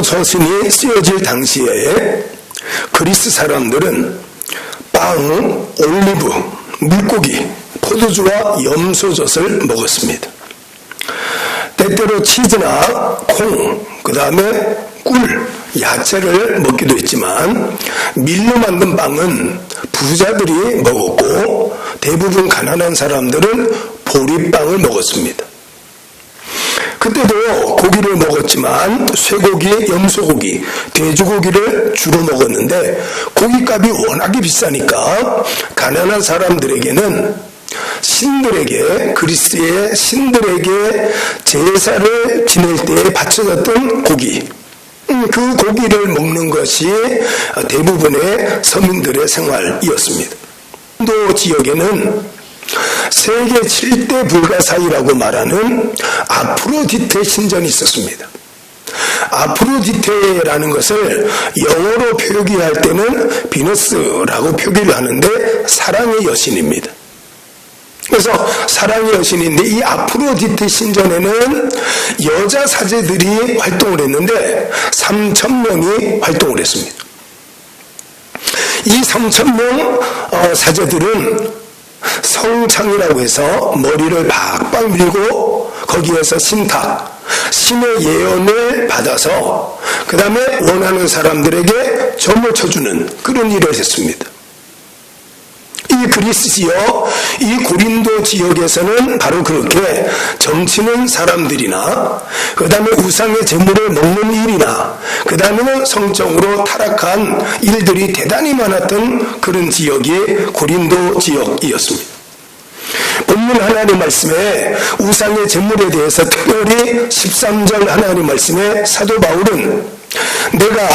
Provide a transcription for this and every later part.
서신이 쓰여질 당시에 그리스 사람들은 빵, 올리브, 물고기, 포도주와 염소젖을 먹었습니다. 때때로 치즈나 콩, 그 다음에 꿀, 야채를 먹기도 했지만 밀로 만든 빵은 부자들이 먹었고 대부분 가난한 사람들은 보리빵을 먹었습니다. 그때도 고기를 먹었지만 쇠고기, 염소고기, 돼지고기를 주로 먹었는데 고기값이 워낙에 비싸니까 가난한 사람들에게는 신들에게, 그리스의 신들에게 제사를 지낼 때에 바쳐졌던 고기, 그 고기를 먹는 것이 대부분의 서민들의 생활이었습니다. 인도 지역에는 세계 7대 불가사의라고 말하는 아프로디테 신전이 있었습니다. 아프로디테라는 것을 영어로 표기할 때는 비너스라고 표기를 하는데 사랑의 여신입니다. 그래서 사랑의 여신인데 이 아프로디테 신전에는 여자 사제들이 활동을 했는데 3,000명이 활동을 했습니다. 이 3,000명 사제들은 성창이라고 해서 머리를 박박 밀고 거기에서 신탁, 신의 예언을 받아서 그 다음에 원하는 사람들에게 점을 쳐주는 그런 일을 했습니다. 이 그리스 지역, 이 고린도 지역에서는 바로 그렇게 정치는 사람들이나 그 다음에 우상의 재물을 먹는 일이나 그 다음에는 성적으로 타락한 일들이 대단히 많았던 그런 지역이 고린도 지역이었습니다. 본문 하나님 말씀에 우상의 재물에 대해서 특별히 13절 하나님 말씀에 사도 바울은 내가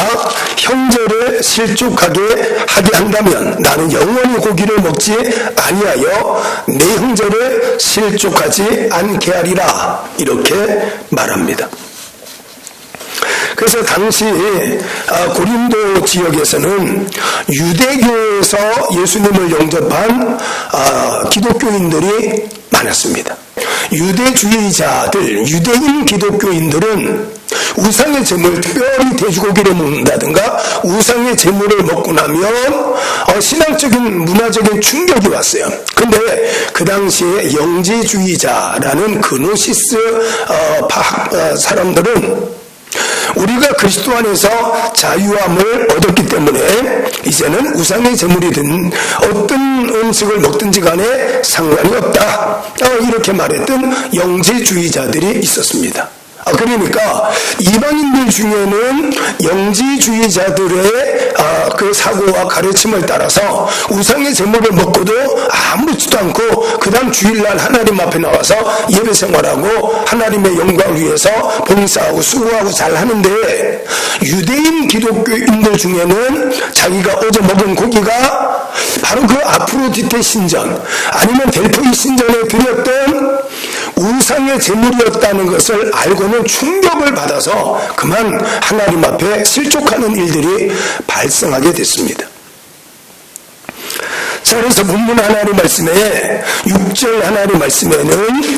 형제를 실족하게 하게 한다면 나는 영원히 고기를 먹지 아니하여 내 형제를 실족하지 않게 하리라 이렇게 말합니다. 그래서 당시 고린도 지역에서는 유대교에서 예수님을 영접한 기독교인들이 많았습니다. 유대주의자들, 유대인 기독교인들은 우상의 재물, 특별히 돼지고기를 먹는다든가 우상의 재물을 먹고 나면 신앙적인 문화적인 충격이 왔어요. 근데 그 당시에 영지주의자라는 그노시스 사람들은 우리가 그리스도 안에서 자유함을 얻었기 때문에 이제는 우상의 제물이든 어떤 음식을 먹든지 간에 상관이 없다, 이렇게 말했던 영지주의자들이 있었습니다. 그러니까 이방인들 중에는 영지주의자들의 그 사고와 가르침을 따라서 우상의 제물을 먹고도 아무렇지도 않고 그 다음 주일날 하나님 앞에 나와서 예배 생활하고 하나님의 영광을 위해서 봉사하고 수고하고 잘 하는데, 유대인 기독교인들 중에는 자기가 어제 먹은 고기가 바로 그 아프로디테 신전 아니면 델포이 신전에 드렸던 우상의 제물이었다는 것을 알고는 충격을 받아서 그만 하나님 앞에 실족하는 일들이 발생하게 됐습니다. 자, 그래서 본문 하나님 말씀에 6절 하나님 말씀에는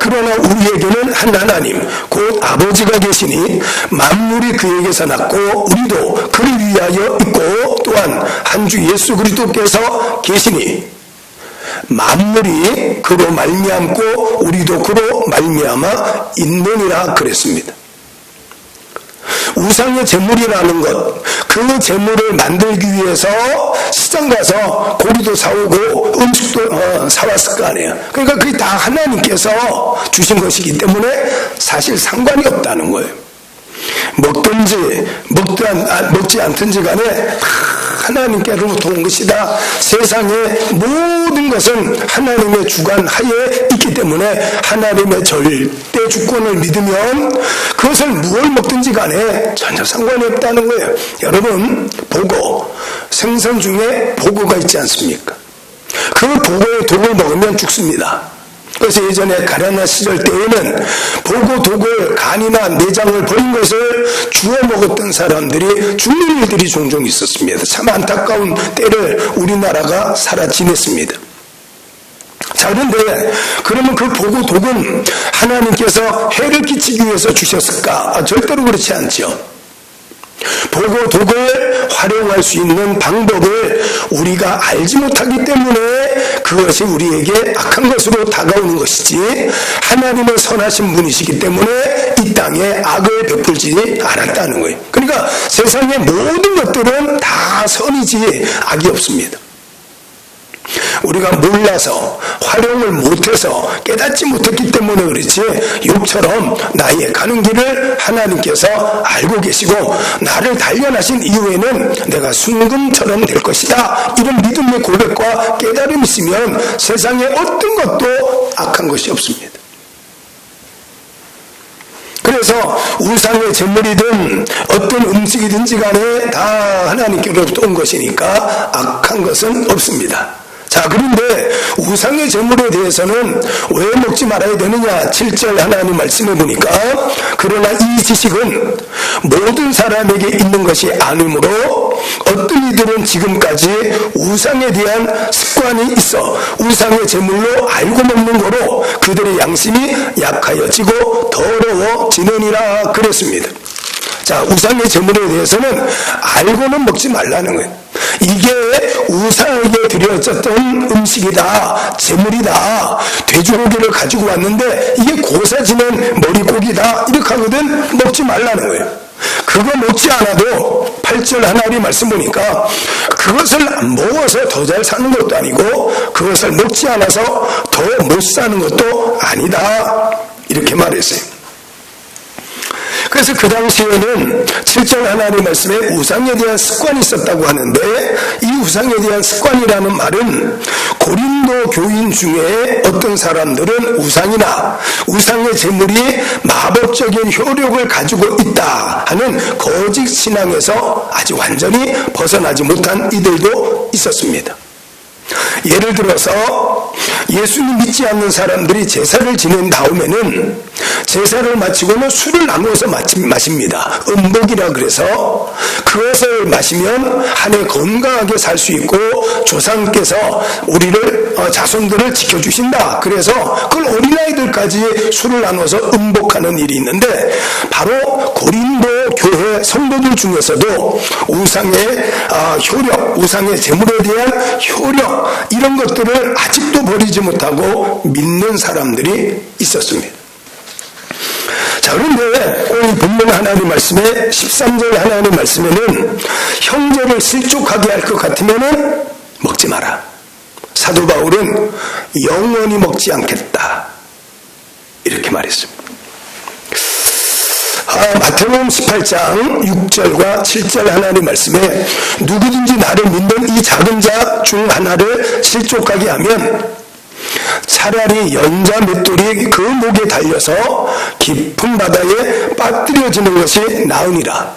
그러나 우리에게는 한 하나님 곧 아버지가 계시니 만물이 그에게서 났고 우리도 그를 위하여 있고 또한 한 주 예수 그리스도께서 계시니 만물이 그로 말미암고 우리도 그로 말미암아 있느니라 그랬습니다. 우상의 제물이라는 것, 그 제물을 만들기 위해서 시장 가서 고기도 사오고 음식도 사왔을 거 아니에요. 그러니까 그게 다 하나님께서 주신 것이기 때문에 사실 상관이 없다는 거예요. 먹든지 먹지 않든지 간에 다 하나님께로부터 온 것이다. 세상의 모든 것은 하나님의 주관 하에 있기 때문에 하나님의 절대 주권을 믿으면 그것을 무엇을 먹든지 간에 전혀 상관이 없다는 거예요. 여러분, 보고, 생선 중에 보고가 있지 않습니까? 그 보고의 독을 먹으면 죽습니다. 그래서 예전에 가랴나 시절 때에는 보고 독을, 간이나 내장을 버린 것을 주워 먹었던 사람들이 죽는 일들이 종종 있었습니다. 참 안타까운 때를 우리나라가 살아 지냈습니다. 자, 그런데 그러면 그 보고 독은 하나님께서 해를 끼치기 위해서 주셨을까? 절대로 그렇지 않죠. 보고 독을 활용할 수 있는 방법을 우리가 알지 못하기 때문에 그것이 우리에게 악한 것으로 다가오는 것이지, 하나님은 선하신 분이시기 때문에 이 땅에 악을 베풀지 않았다는 거예요. 그러니까 세상의 모든 것들은 다 선이지 악이 없습니다. 우리가 몰라서 활용을 못해서 깨닫지 못했기 때문에 그렇지, 욥처럼 나의 가는 길을 하나님께서 알고 계시고 나를 단련하신 이후에는 내가 순금처럼 될 것이다, 이런 믿음의 고백과 깨달음이 있으면 세상에 어떤 것도 악한 것이 없습니다. 그래서 우상의 제물이든 어떤 음식이든지 간에 다 하나님께로부터 온 것이니까 악한 것은 없습니다. 자, 그런데 우상의 제물에 대해서는 왜 먹지 말아야 되느냐, 7절 하나님 말씀해 보니까, 그러나 이 지식은 모든 사람에게 있는 것이 아니므로 어떤 이들은 지금까지 우상에 대한 습관이 있어 우상의 제물로 알고 먹는 거로 그들의 양심이 약하여지고 더러워지느니라 그랬습니다. 자, 우상의 제물에 대해서는 알고는 먹지 말라는 거예요. 이게 우상에게 드려졌던 음식이다, 제물이다, 돼지고기를 가지고 왔는데 이게 고사지는 머리고기다, 이렇게 하거든 먹지 말라는 거예요. 그거 먹지 않아도 8절 하나님 말씀 보니까 그것을 먹어서 더 잘 사는 것도 아니고 그것을 먹지 않아서 더 못 사는 것도 아니다, 이렇게 말했어요. 그래서 그 당시에는 7절 하나님 말씀에 우상에 대한 습관이 있었다고 하는데, 이 우상에 대한 습관이라는 말은 고린도 교인 중에 어떤 사람들은 우상이나 우상의 제물이 마법적인 효력을 가지고 있다 하는 거짓 신앙에서 아직 완전히 벗어나지 못한 이들도 있었습니다. 예를 들어서 예수님 믿지 않는 사람들이 제사를 지낸 다음에는 제사를 마치고는 술을 나누어서 마십니다. 음복이라 그래서 그것을 마시면 한 해 건강하게 살 수 있고 조상께서 우리를 자손들을 지켜주신다, 그래서 그걸 어린아이들까지 술을 나눠서 음복하는 일이 있는데, 바로 고린도 교회 성도들 중에서도 우상의 효력, 우상의 제물에 대한 효력, 이런 것들을 아직도 버리지 못하고 믿는 사람들이 있었습니다. 자, 그런데 오늘 본문 하나님 말씀에 13절 하나님 말씀에는 형제를 실족하게 할 것 같으면은 먹지 마라. 사도 바울은 영원히 먹지 않겠다, 이렇게 말했습니다. 마태복음 18장 6절과 7절 하나님 말씀에 누구든지 나를 믿는 이 작은 자 중 하나를 실족하게 하면 차라리 연자 맷돌이 그 목에 달려서 깊은 바다에 빠뜨려지는 것이 나으니라.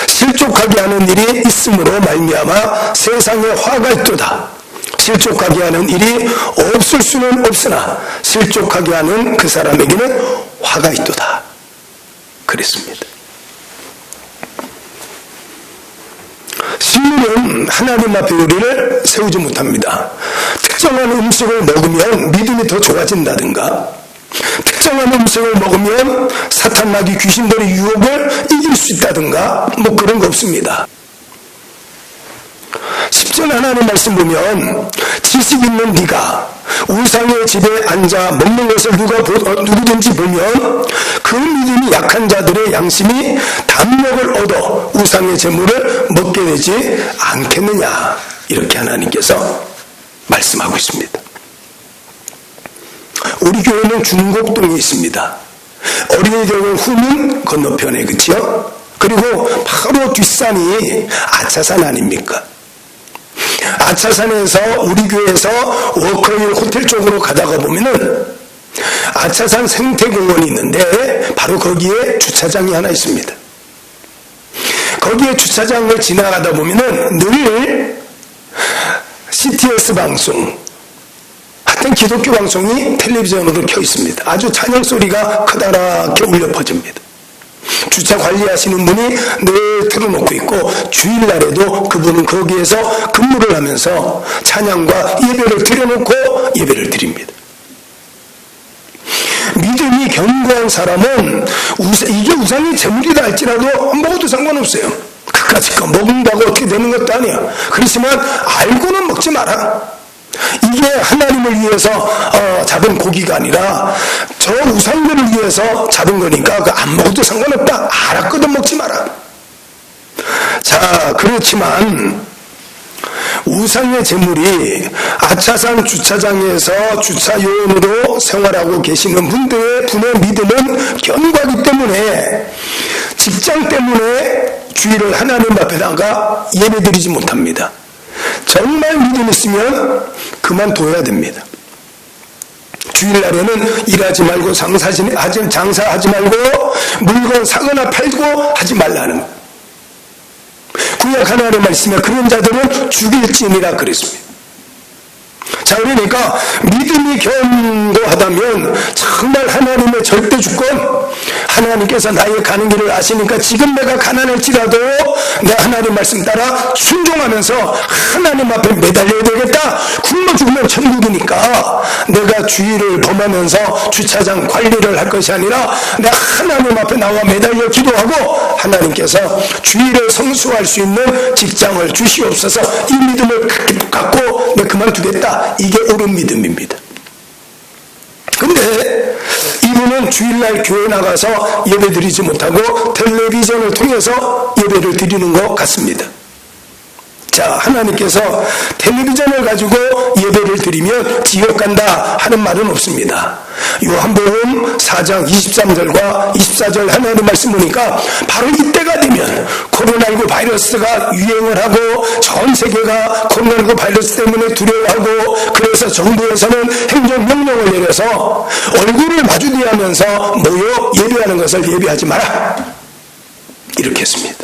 실족하게 하는 일이 있음으로 말미암아 세상에 화가 있도다. 실족하게 하는 일이 없을 수는 없으나 실족하게 하는 그 사람에게는 화가 있도다, 그랬습니다. 식물은 하나님 앞에 우리를 세우지 못합니다. 특정한 음식을 먹으면 믿음이 더 좋아진다든가, 특정한 음식을 먹으면 사탄 마귀 귀신들의 유혹을 이길 수 있다든가, 뭐 그런 거 없습니다. 10절 하나님 말씀 보면 지식 있는 네가 우상의 집에 앉아 먹는 것을 누구든지 보면 그 믿음이 약한 자들의 양심이 담력을 얻어 우상의 제물을 먹게 되지 않겠느냐, 이렇게 하나님께서 말씀하고 있습니다. 우리 교회는 중곡동에 있습니다. 어린이대학원 후문 건너편에, 그치요? 그리고 바로 뒷산이 아차산 아닙니까? 아차산에서 우리 교회에서 워커힐 호텔 쪽으로 가다가 보면은 아차산 생태공원이 있는데 바로 거기에 주차장이 하나 있습니다. 거기에 주차장을 지나가다 보면은 늘 CTS 방송, 하여튼 기독교 방송이 텔레비전으로 켜 있습니다. 아주 찬양 소리가 커다랗게 울려 퍼집니다. 주차 관리하시는 분이 늘 틀어놓고 있고, 주일날에도 그분은 거기에서 근무를 하면서 찬양과 예배를 드려놓고 예배를 드립니다. 믿음이 견고한 사람은 이게 우상의 제물이다 할지라도 먹어도 상관없어요. 그까짓 거 먹는다고 어떻게 되는 것도 아니야. 그렇지만 알고는 먹지 마라. 이게 하나님을 위해서 잡은 고기가 아니라 저 우상들을 위해서 잡은 거니까 안 먹어도 상관없다. 알았거든 먹지 마라. 자, 그렇지만 우상의 제물이 아차산 주차장에서 주차요원으로 생활하고 계시는 분들의 믿음은 견고하기 때문에 직장 때문에 주일을 하나님 앞에다가 예배드리지 못합니다. 정말 믿음 있으면 그만둬야 됩니다. 주일날에는 일하지 말고 장사하지 말고 물건 사거나 팔고 하지 말라는 구약 하나님의 말씀에 그런 자들은 죽일지니라 그랬습니다. 자, 그러니까 믿음이 견고하다면 정말 하나님의 절대 주권, 하나님께서 나의 가는 길을 아시니까 지금 내가 가난할지라도 내 하나님 말씀 따라 순종하면서 하나님 앞에 매달려야 되겠다. 굶어 죽으면 천국이니까 내가 주의를 범하면서 주차장 관리를 할 것이 아니라 내가 하나님 앞에 나와 매달려 기도하고 하나님께서 주의를 성수할 수 있는 직장을 주시옵소서. 이 믿음을 갖고 내가 그만두겠다. 이게 옳은 믿음입니다. 근데 이분은 주일날 교회 나가서 예배드리지 못하고 텔레비전을 통해서 예배를 드리는 것 같습니다. 자, 하나님께서 텔레비전을 가지고 예배를 드리면 지옥 간다 하는 말은 없습니다. 요한복음 4장 23절과 24절 하나님 말씀 보니까 바로 이때가 되면 코로나19 바이러스가 유행을 하고 전 세계가 코로나19 바이러스 때문에 두려워하고 그래서 정부에서는 행정명령을 내려서 얼굴을 마주대하면서 모여 예배하는 것을 예배하지 마라 이렇게 했습니다.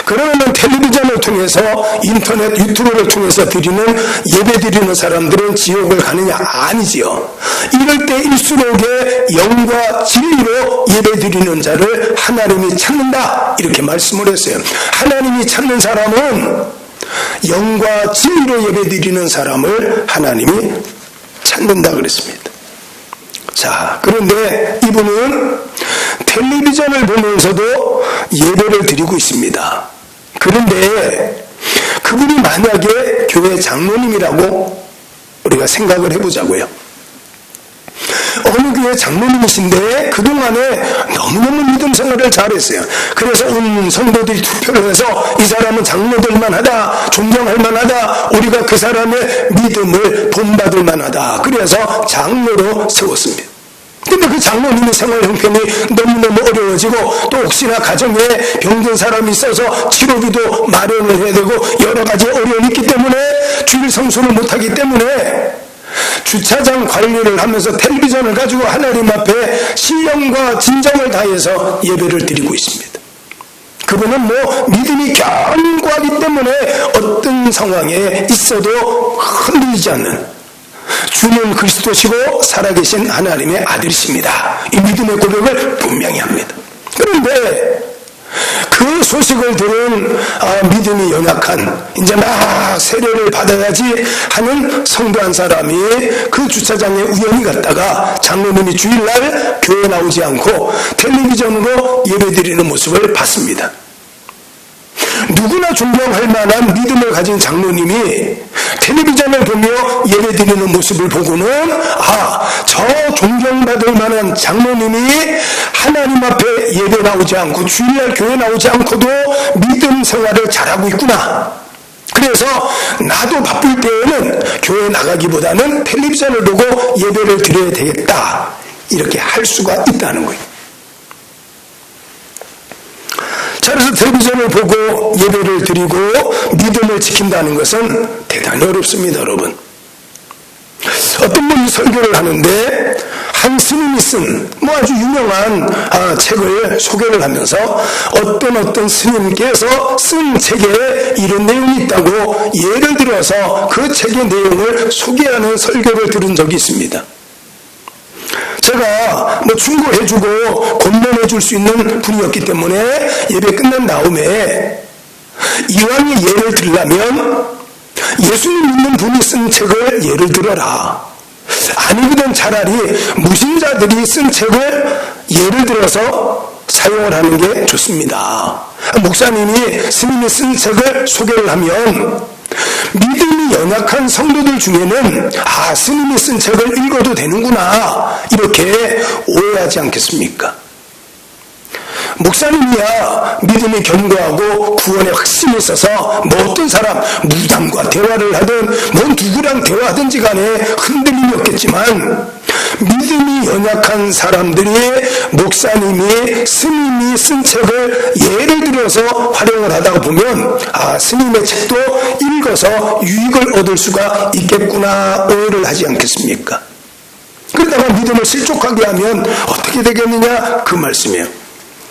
그러면 텔레비전을 통해서 인터넷 유튜브를 통해서 예배 드리는 사람들은 지옥을 가느냐? 아니지요. 이럴 때일수록의 영과 진리로 예배 드리는 자를 하나님이 찾는다 이렇게 말씀을 했어요. 하나님이 찾는 사람은 영과 진리로 예배 드리는 사람을 하나님이 찾는다 그랬습니다. 자, 그런데 이분은 텔레비전을 보면서도 예배를 드리고 있습니다. 그런데 그분이 만약에 교회 장로님이라고 우리가 생각을 해보자고요. 어느 교회 장로님이신데 그동안에 너무너무 믿음 생활을 잘했어요. 그래서 온 성도들이 투표를 해서 이 사람은 장로될 만하다, 존경할 만하다, 우리가 그 사람의 믿음을 본받을 만하다. 그래서 장로로 세웠습니다. 근데 그 장로님의 생활 형편이 너무너무 어려워지고 또 혹시나 가정에 병든 사람이 있어서 치료비도 마련을 해야 되고 여러 가지 어려움이 있기 때문에 주일 성수를 못하기 때문에 주차장 관리를 하면서 텔레비전을 가지고 하나님 앞에 신령과 진정을 다해서 예배를 드리고 있습니다. 그분은 믿음이 견고하기 때문에 어떤 상황에 있어도 흔들리지 않는 주는 그리스도시고 살아계신 하나님의 아들이십니다. 이 믿음의 고백을 분명히 합니다. 그런데 그 소식을 들은 믿음이 연약한 이제 막 세례를 받아야지 하는 성도 한 사람이 그 주차장에 우연히 갔다가 장로님이 주일날 교회 나오지 않고 텔레비전으로 예배드리는 모습을 봤습니다. 누구나 존경할 만한 믿음을 가진 장로님이 텔레비전을 보며 예배드리는 모습을 보고는 저 존경받을 만한 장로님이 하나님 앞에 예배 나오지 않고 주일날 교회 나오지 않고도 믿음 생활을 잘하고 있구나. 그래서 나도 바쁠 때에는 교회 나가기보다는 텔레비전을 보고 예배를 드려야 되겠다. 이렇게 할 수가 있다는 거예요. 자, 그래서 텔레비전을 보고 예배를 드리고 믿음을 지킨다는 것은 대단히 어렵습니다, 여러분. 어떤 분이 설교를 하는데 한 스님이 쓴 아주 유명한 책을 소개를 하면서 어떤 스님께서 쓴 책에 이런 내용이 있다고 예를 들어서 그 책의 내용을 소개하는 설교를 들은 적이 있습니다. 제가 충고해주고 권면해줄 수 있는 분이었기 때문에 예배 끝난 다음에 이왕에 예를 들려면 예수님 믿는 분이 쓴 책을 예를 들어라. 아니거든 차라리 무신자들이 쓴 책을 예를 들어서 사용을 하는 게 좋습니다. 목사님이 스님이 쓴 책을 소개를 하면 믿음이 연약한 성도들 중에는 스님이 쓴 책을 읽어도 되는구나 이렇게 오해하지 않겠습니까? 목사님이야 믿음이 견고하고 구원에 확신이 있어서 어떤 사람 무당과 대화를 하든 누구랑 대화하든지 간에 흔들림이 없겠지만 믿음이 연약한 사람들이 목사님이 스님이 쓴 책을 예를 들어서 활용을 하다가 보면 스님의 책도 읽어서 유익을 얻을 수가 있겠구나 오해를 하지 않겠습니까? 그러다가 믿음을 실족하게 하면 어떻게 되겠느냐 그 말씀이에요.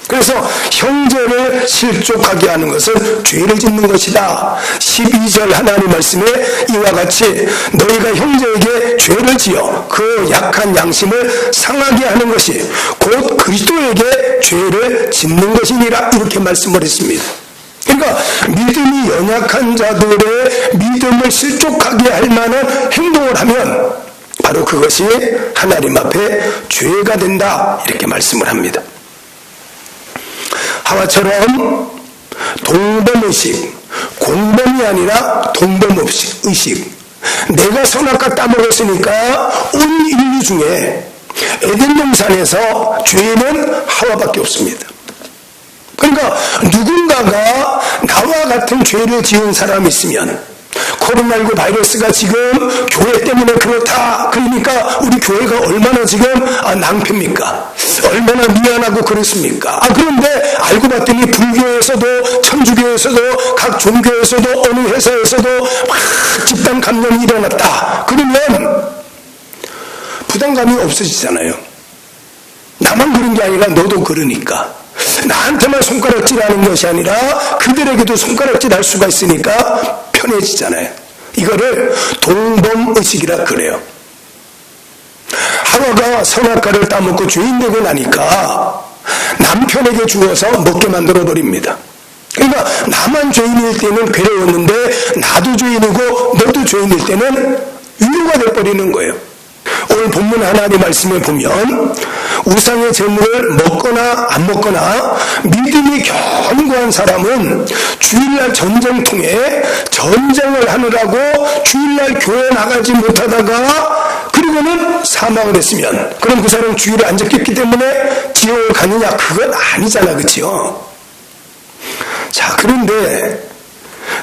그래서 형제를 실족하게 하는 것은 죄를 짓는 것이다. 12절 하나님 말씀에 이와 같이 너희가 형제에게 죄를 지어 그 약한 양심을 상하게 하는 것이 곧 그리스도에게 죄를 짓는 것이니라 이렇게 말씀을 했습니다. 그러니까 믿음이 연약한 자들의 믿음을 실족하게 할 만한 행동을 하면 바로 그것이 하나님 앞에 죄가 된다 이렇게 말씀을 합니다. 하와처럼 동범의식, 공범이 아니라 동범의식. 내가 선악과 따먹었으니까 온 인류 중에 에덴 동산에서 죄는 하와밖에 없습니다. 그러니까 누군가가 나와 같은 죄를 지은 사람이 있으면 코로나19 바이러스가 지금 교회 때문에 그렇다. 그러니까 우리 교회가 얼마나 지금 낭패입니까? 얼마나 미안하고 그렇습니까? 그런데 알고 봤더니 불교에서도 천주교에서도 각 종교에서도 어느 회사에서도 막 집단 감염이 일어났다. 그러면 부담감이 없어지잖아요. 나만 그런 게 아니라 너도 그러니까. 나한테만 손가락질하는 것이 아니라 그들에게도 손가락질할 수가 있으니까 편해지잖아요. 이거를 동범의식이라 그래요. 하와가 선악과를 따먹고 죄인 되고 나니까 남편에게 주어서 먹게 만들어 버립니다. 그러니까 나만 죄인일 때는 괴로웠는데 나도 죄인이고 너도 죄인일 때는 위로가 돼버리는 거예요. 오늘 본문 하나님 말씀에 보면 우상의 제물을 먹거나 안 먹거나 믿음이 견고한 사람은 주일날 전쟁통에 전쟁을 하느라고 주일날 교회 나가지 못하다가 그리고는 사망을 했으면 그럼 그 사람 주일에 안 지켰기 때문에 지옥을 가느냐? 그건 아니잖아. 그렇죠? 자, 그런데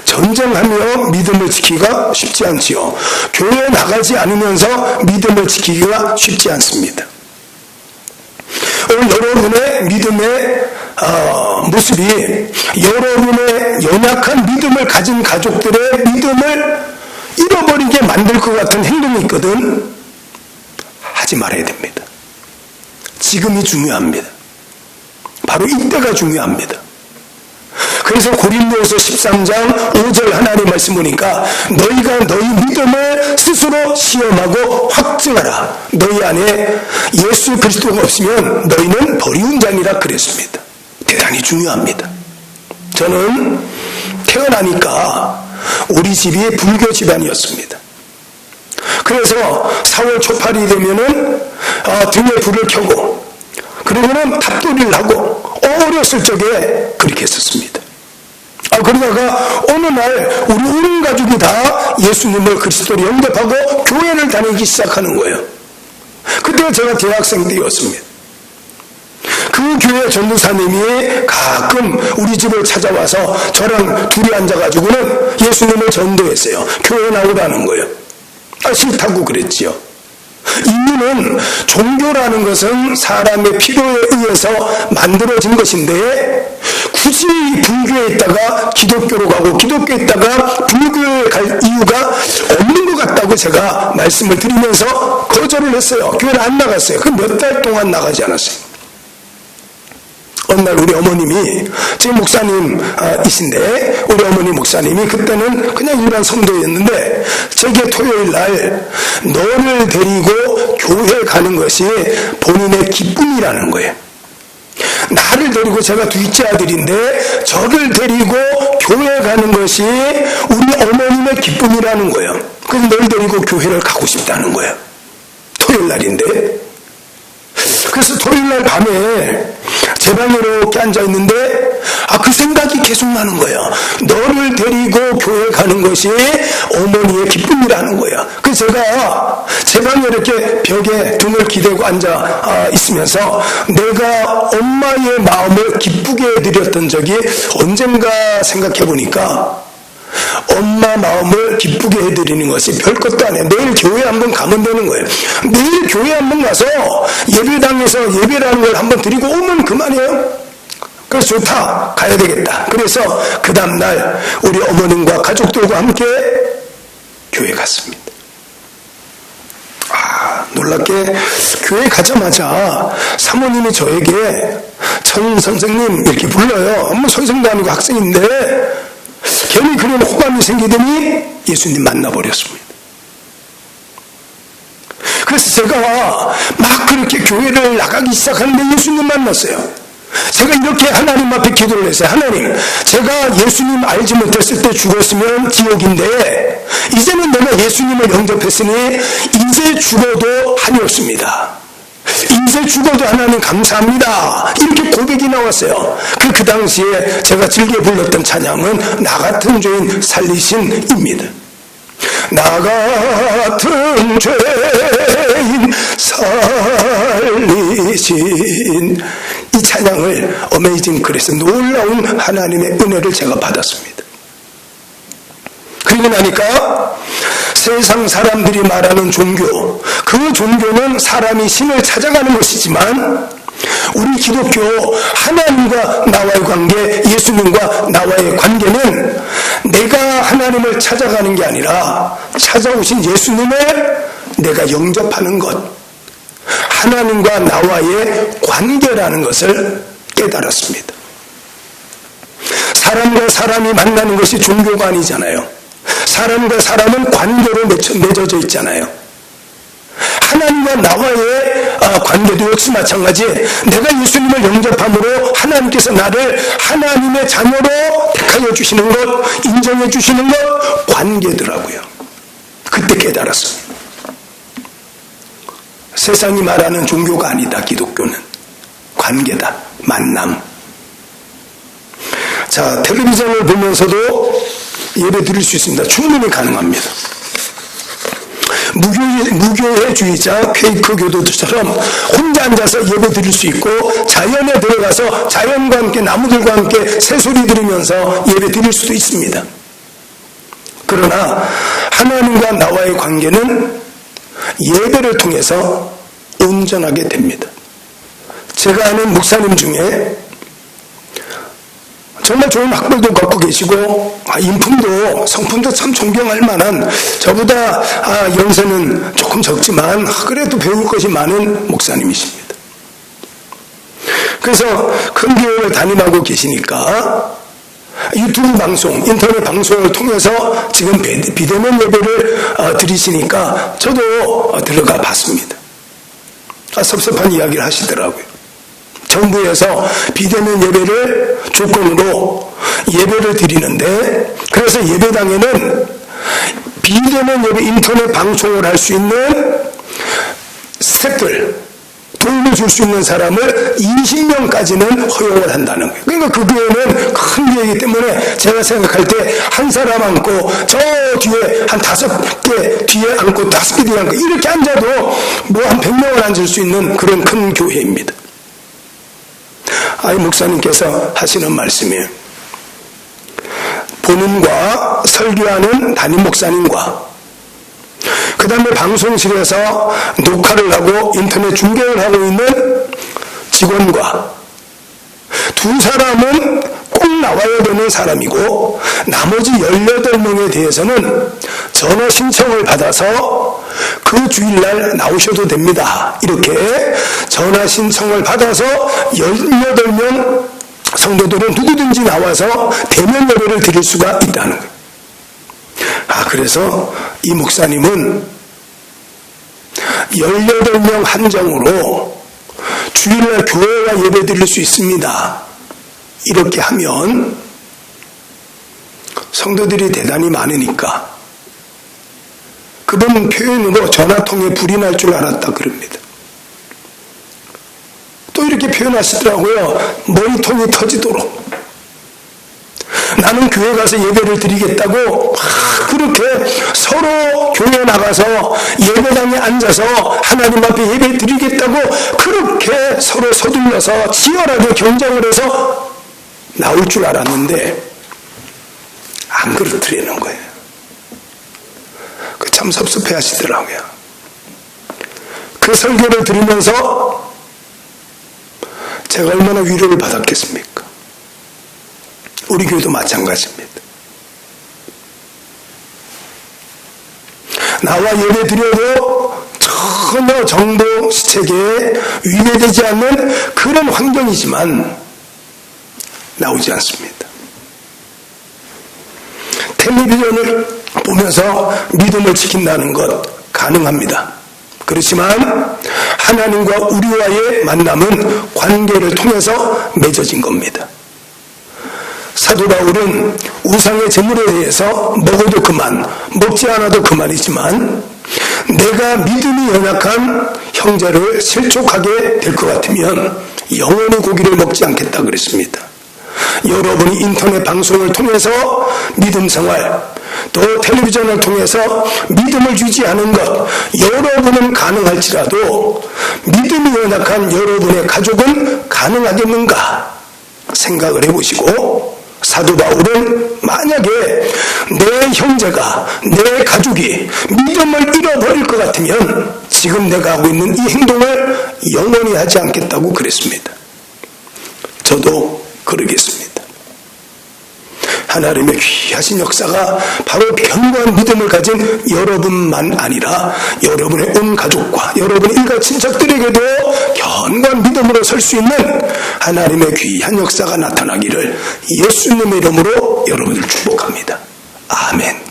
전쟁하며 믿음을 지키기가 쉽지 않지요. 교회에 나가지 않으면서 믿음을 지키기가 쉽지 않습니다. 오늘 여러분의 믿음의 모습이 여러분의 연약한 믿음을 가진 가족들의 믿음을 잃어버리게 만들 것 같은 행동이 있거든. 하지 말아야 됩니다. 지금이 중요합니다. 바로 이때가 중요합니다. 그래서 고린도후서 13장 5절 하나님 말씀 보니까 너희가 너희 믿음을 스스로 시험하고 확증하라. 너희 안에 예수 그리스도가 없으면 너희는 버리운 자니라 그랬습니다. 대단히 중요합니다. 저는 태어나니까 우리 집이 불교 집안이었습니다. 그래서 4월 초팔이 되면은 등에 불을 켜고 그리고는 탑돌이를 하고 어렸을 적에 그렇게 했었습니다. 그러다가 어느 날 우리 온 가족이 다 예수님을 그리스도로 영접하고 교회를 다니기 시작하는 거예요. 그때가 제가 대학생 때였습니다. 그 교회 전도사님이 가끔 우리 집을 찾아와서 저랑 둘이 앉아가지고는 예수님을 전도했어요. 교회 나오라는 거예요. 싫다고 그랬지요. 이유는 종교라는 것은 사람의 필요에 의해서 만들어진 것인데 굳이 불교에 있다가 기독교로 가고 기독교에 있다가 불교에 갈 이유가 없는 것 같다고 제가 말씀을 드리면서 거절을 했어요. 교회를 안 나갔어요. 그 몇 달 동안 나가지 않았어요. 어느 날 우리 어머님이 지금 목사님이신데 우리 어머니 목사님이 그때는 그냥 일반 성도였는데 제게 토요일 날 너를 데리고 교회 가는 것이 본인의 기쁨이라는 거예요. 나를 데리고 제가 둘째 아들인데 저를 데리고 교회 가는 것이 우리 어머님의 기쁨이라는 거예요. 그래서 널 데리고 교회를 가고 싶다는 거예요. 토요일 날인데 그래서 토요일날 밤에 제 방에 이렇게 앉아있는데 그 생각이 계속 나는 거야. 너를 데리고 교회 가는 것이 어머니의 기쁨이라는 거야. 그래서 제가 제 방에 이렇게 벽에 등을 기대고 앉아 있으면서 내가 엄마의 마음을 기쁘게 해드렸던 적이 언젠가 생각해 보니까 엄마 마음을 기쁘게 해드리는 것이 별것도 아니에요. 내일 교회 한번 가면 되는 거예요. 내일 교회 한번 가서 예배당에서 예배라는 걸 한번 드리고 오면 그만이에요. 그래서 좋다, 가야 되겠다. 그래서 그 다음날 우리 어머님과 가족들과 함께 교회 갔습니다. 놀랍게 교회 가자마자 사모님이 저에게 전 선생님 이렇게 불러요. 소위생도 아니고 학생인데 괜히 그런 호감이 생기더니 예수님 만나버렸습니다. 그래서 제가 막 그렇게 교회를 나가기 시작하는데 예수님 만났어요. 제가 이렇게 하나님 앞에 기도를 했어요. 하나님, 제가 예수님 알지 못했을 때 죽었으면 지옥인데 이제는 내가 예수님을 영접했으니 이제 죽어도 한이 없습니다. 이제 죽어도 하나님 감사합니다. 이렇게 고백이 나왔어요. 그 당시에 제가 즐겨 불렀던 찬양은 나 같은 죄인 살리신입니다. 나 같은 죄인 살리신, 이 찬양을 어메이징 그레이스, 놀라운 하나님의 은혜를 제가 받았습니다. 그리고 나니까 세상 사람들이 말하는 종교, 그 종교는 사람이 신을 찾아가는 것이지만 우리 기독교 하나님과 나와의 관계, 예수님과 나와의 관계는 내가 하나님을 찾아가는 게 아니라 찾아오신 예수님을 내가 영접하는 것, 하나님과 나와의 관계라는 것을 깨달았습니다. 사람과 사람이 만나는 것이 종교가 아니잖아요. 사람과 사람은 관계로 맺어져 있잖아요. 하나님과 나와의 관계도 역시 마찬가지. 내가 예수님을 영접함으로 하나님께서 나를 하나님의 자녀로 택하여 주시는 것, 인정해 주시는 것, 관계더라고요. 그때 깨달았습니다. 세상이 말하는 종교가 아니다. 기독교는 관계다. 만남. 자, 텔레비전을 보면서도 예배 드릴 수 있습니다. 충분히 가능합니다. 무교회주의자 퀘이크 교도들처럼 혼자 앉아서 예배 드릴 수 있고, 자연에 들어가서 자연과 함께 나무들과 함께 새소리 들으면서 예배 드릴 수도 있습니다. 그러나 하나님과 나와의 관계는 예배를 통해서 온전하게 됩니다. 제가 아는 목사님 중에 정말 좋은 학벌도 갖고 계시고 인품도 성품도 참 존경할 만한, 저보다 연세는 조금 적지만 그래도 배울 것이 많은 목사님이십니다. 그래서 큰 교회를 담임하고 계시니까 유튜브 방송, 인터넷 방송을 통해서 지금 비대면 예배를 드리시니까 저도 들어가 봤습니다. 섭섭한 이야기를 하시더라고요. 정부에서 비대면 예배를 조건으로 예배를 드리는데, 그래서 예배당에는 비대면 예배 인터넷 방송을 할 수 있는 스태프들, 도움을 줄 수 있는 사람을 20명까지는 허용을 한다는 거예요. 그러니까 그 교회는 큰 교회이기 때문에 제가 생각할 때 한 사람 앉고 저 뒤에 한 5개 뒤에 앉고 5개 뒤에 앉고 이렇게 앉아도 뭐 한 100명을 앉을 수 있는 그런 큰 교회입니다. 목사님께서 하시는 말씀이에요. 본인과 설교하는 담임 목사님과 그 다음에 방송실에서 녹화를 하고 인터넷 중계를 하고 있는 직원과 두 사람은 꼭 나와야 되는 사람이고, 나머지 18명에 대해서는 전화 신청을 받아서 그 주일날 나오셔도 됩니다. 이렇게 전화 신청을 받아서 18명 성도들은 누구든지 나와서 대면 예배를 드릴 수가 있다는 거예요. 그래서 이 목사님은 18명 한정으로 주일날 교회가 예배 드릴 수 있습니다. 이렇게 하면 성도들이 대단히 많으니까 그분 표현으로 전화통에 불이 날 줄 알았다 그럽니다. 또 이렇게 표현하시더라고요. 머리통이 터지도록. 나는 교회 가서 예배를 드리겠다고 막 그렇게 서로 교회 나가서 예배당에 앉아서 하나님 앞에 예배 드리겠다고 그렇게 서로 서둘러서 치열하게 경쟁을 해서 나올 줄 알았는데 안 그렇더라는 거예요. 그 참 섭섭해 하시더라고요. 그 설교를 들으면서 제가 얼마나 위로를 받았겠습니까? 우리 교회도 마찬가지입니다. 나와 예배 드려도 전혀 정보 체계에 위배되지 않는 그런 환경이지만 나오지 않습니다. 텔레비전을 보면서 믿음을 지킨다는 것 가능합니다. 그렇지만 하나님과 우리와의 만남은 관계를 통해서 맺어진 겁니다. 사도 바울은 우상의 제물에 대해서 먹어도 그만, 먹지 않아도 그만이지만 내가 믿음이 연약한 형제를 실족하게 될 것 같으면 영원히 고기를 먹지 않겠다 그랬습니다. 여러분이 인터넷 방송을 통해서 믿음 생활, 또 텔레비전을 통해서 믿음을 유지하는 것, 여러분은 가능할지라도 믿음이 연약한 여러분의 가족은 가능하겠는가 생각을 해보시고, 사도 바울은 만약에 내 형제가, 내 가족이 믿음을 잃어버릴 것 같으면 지금 내가 하고 있는 이 행동을 영원히 하지 않겠다고 그랬습니다. 저도 그러겠습니다. 하나님의 귀하신 역사가 바로 견고한 믿음을 가진 여러분만 아니라 여러분의 온 가족과 여러분의 일가 친척들에게도 견고한 믿음으로 설 수 있는 하나님의 귀한 역사가 나타나기를 예수님의 이름으로 여러분을 축복합니다. 아멘.